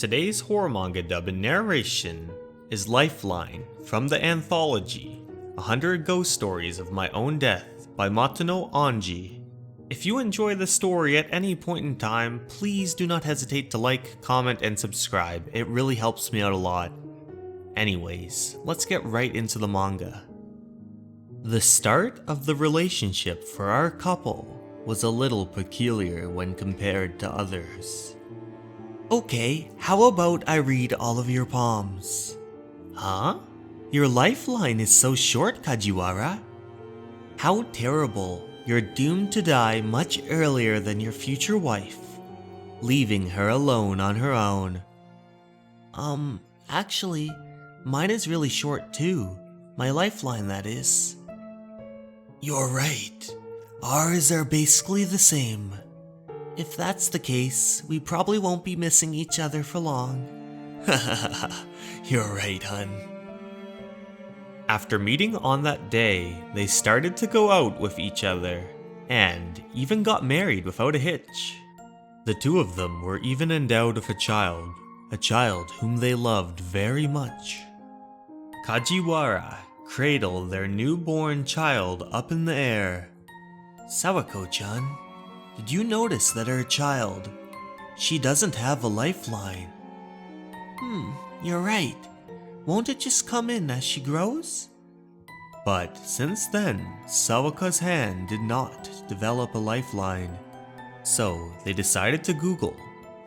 Today's horror manga dub and narration is Lifeline from the anthology 100 Ghost Stories of My Own Death by Matono Anji. If you enjoy the story at any point in time, please do not hesitate to like, comment, and subscribe. It really helps me out a lot. Anyways, let's get right into the manga. The start of the relationship for our couple was a little peculiar when compared to others. Okay, how about I read all of your palms? Huh? Your lifeline is so short, Kajiwara. How terrible. You're doomed to die much earlier than your future wife, leaving her alone on her own. Actually, mine is really short too. My lifeline, that is. You're right. Ours are basically the same. If that's the case, we probably won't be missing each other for long. You're right, hun. After meeting on that day, they started to go out with each other, and even got married without a hitch. The two of them were even endowed with a child whom they loved very much. Kajiwara cradled their newborn child up in the air. Sawako-chan, did you notice that her child, she doesn't have a lifeline? You're right. Won't it just come in as she grows? But since then, Sawaka's hand did not develop a lifeline, so they decided to Google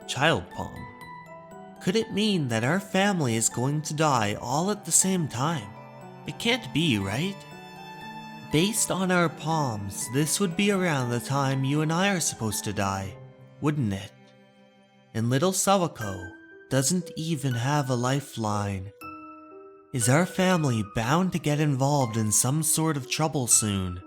child palm. Could it mean that our family is going to die all at the same time? It can't be, right? Based on our palms, this would be around the time you and I are supposed to die, wouldn't it? And little Sawako doesn't even have a lifeline. Is our family bound to get involved in some sort of trouble soon?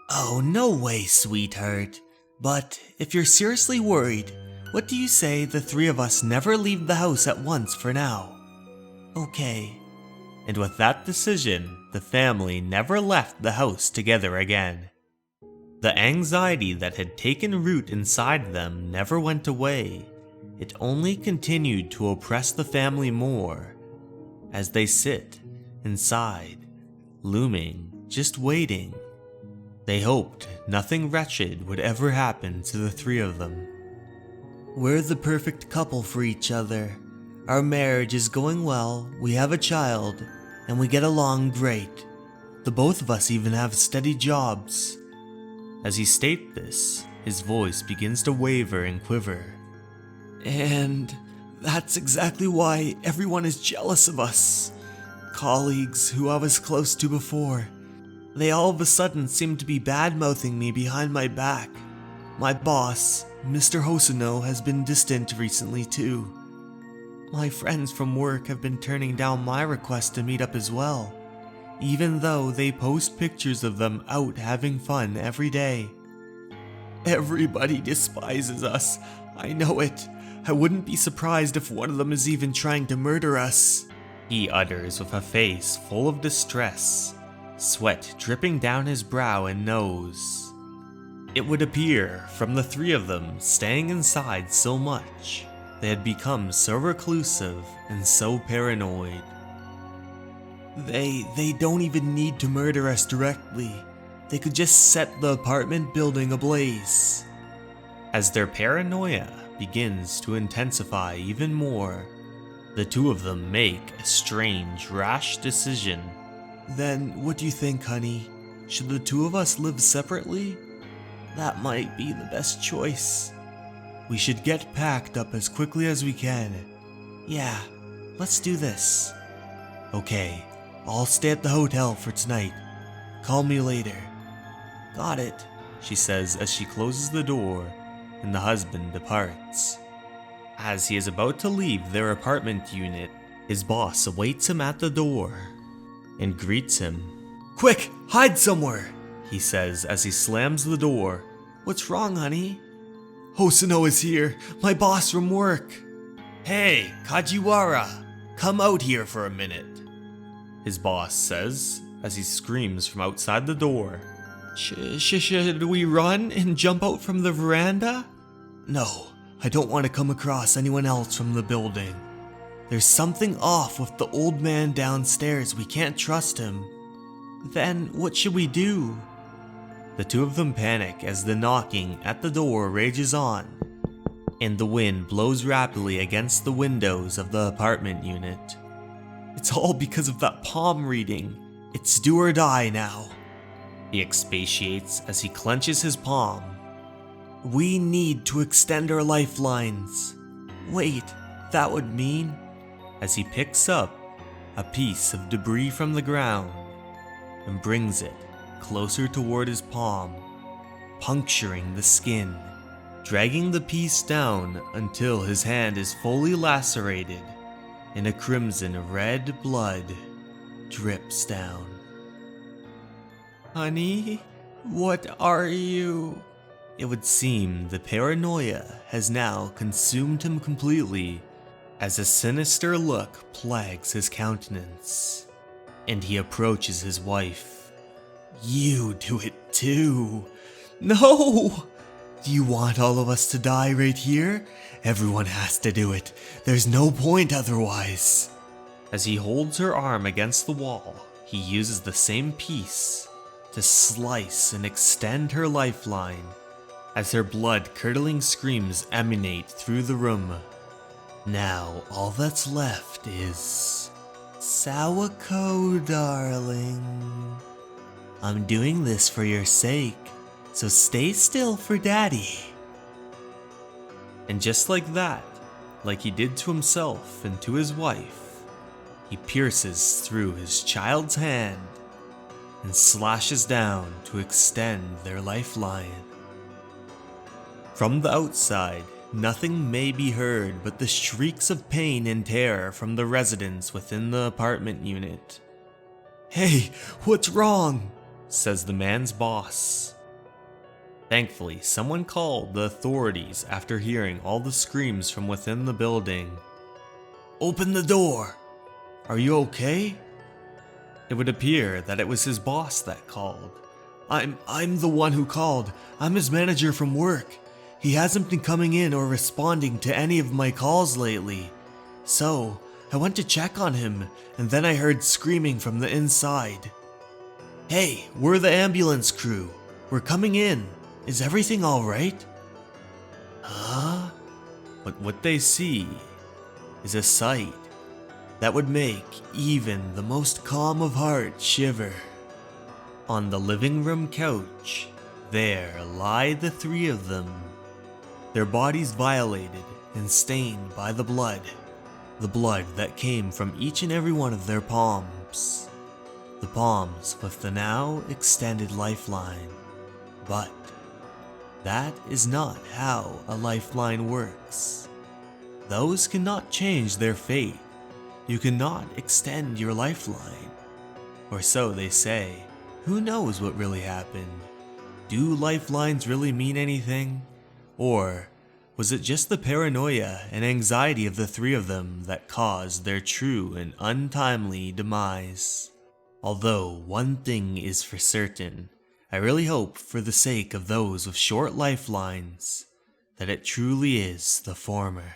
Oh, no way, sweetheart. But if you're seriously worried, what do you say the three of us never leave the house at once for now? Okay. And with that decision, the family never left the house together again. The anxiety that had taken root inside them never went away. It only continued to oppress the family more, as they sit inside, looming, just waiting. They hoped nothing wretched would ever happen to the three of them. We're the perfect couple for each other. Our marriage is going well, we have a child, and we get along great. The both of us even have steady jobs. As he states this, his voice begins to waver and quiver. And that's exactly why everyone is jealous of us. Colleagues who I was close to before, they all of a sudden seem to be bad-mouthing me behind my back. My boss, Mr. Hosono, has been distant recently too. My friends from work have been turning down my request to meet up as well, even though they post pictures of them out having fun every day. Everybody despises us, I know it. I wouldn't be surprised if one of them is even trying to murder us, he utters with a face full of distress, sweat dripping down his brow and nose. It would appear, from the three of them staying inside so much, they had become so reclusive and so paranoid. They don't even need to murder us directly. They could just set the apartment building ablaze. As their paranoia begins to intensify even more, the two of them make a strange, rash decision. Then what do you think, honey? Should the two of us live separately? That might be the best choice. We should get packed up as quickly as we can. Yeah, let's do this. Okay, I'll stay at the hotel for tonight. Call me later. Got it, she says as she closes the door and the husband departs. As he is about to leave their apartment unit, his boss awaits him at the door and greets him. Quick, hide somewhere, he says as he slams the door. What's wrong, honey? Hosono is here, my boss from work. Hey, Kajiwara, come out here for a minute, his boss says as he screams from outside the door. Should we run and jump out from the veranda? No, I don't want to come across anyone else from the building. There's something off with the old man downstairs. We can't trust him. Then what should we do? The two of them panic as the knocking at the door rages on, and the wind blows rapidly against the windows of the apartment unit. It's all because of that palm reading. It's do or die now. He expatiates as he clenches his palm. We need to extend our lifelines. Wait, that would mean... As he picks up a piece of debris from the ground and brings it closer toward his palm, puncturing the skin, dragging the piece down until his hand is fully lacerated and a crimson red blood drips down. Honey, what are you? It would seem the paranoia has now consumed him completely, as a sinister look plagues his countenance, and he approaches his wife. You do it too. No! Do you want all of us to die right here? Everyone has to do it. There's no point otherwise. As he holds her arm against the wall, he uses the same piece to slice and extend her lifeline, as her blood-curdling screams emanate through the room. Now, all that's left is... Sawako, darling. I'm doing this for your sake, so stay still for Daddy. And just like that, like he did to himself and to his wife, he pierces through his child's hand and slashes down to extend their lifeline. From the outside, nothing may be heard but the shrieks of pain and terror from the residents within the apartment unit. Hey, what's wrong? Says the man's boss. Thankfully, someone called the authorities after hearing all the screams from within the building. Open the door! Are you okay? It would appear that it was his boss that called. I'm the one who called. I'm his manager from work. He hasn't been coming in or responding to any of my calls lately. So, I went to check on him, and then I heard screaming from the inside. Hey, we're the ambulance crew. We're coming in. Is everything alright? Huh? But what they see is a sight that would make even the most calm of heart shiver. On the living room couch, there lie the three of them, their bodies violated and stained by the blood that came from each and every one of their palms. The palms with the now extended lifeline. But that is not how a lifeline works. Those cannot change their fate. You cannot extend your lifeline. Or so they say. Who knows what really happened? Do lifelines really mean anything? Or was it just the paranoia and anxiety of the three of them that caused their true and untimely demise? Although one thing is for certain, I really hope for the sake of those with short lifelines that it truly is the former.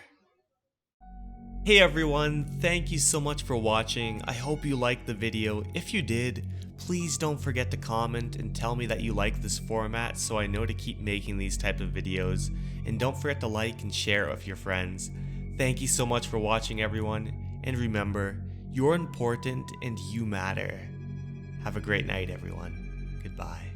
Hey everyone, thank you so much for watching. I hope you liked the video. If you did, please don't forget to comment and tell me that you like this format so I know to keep making these type of videos. And don't forget to like and share it with your friends. Thank you so much for watching everyone, and remember, you're important and you matter. Have a great night everyone. Goodbye.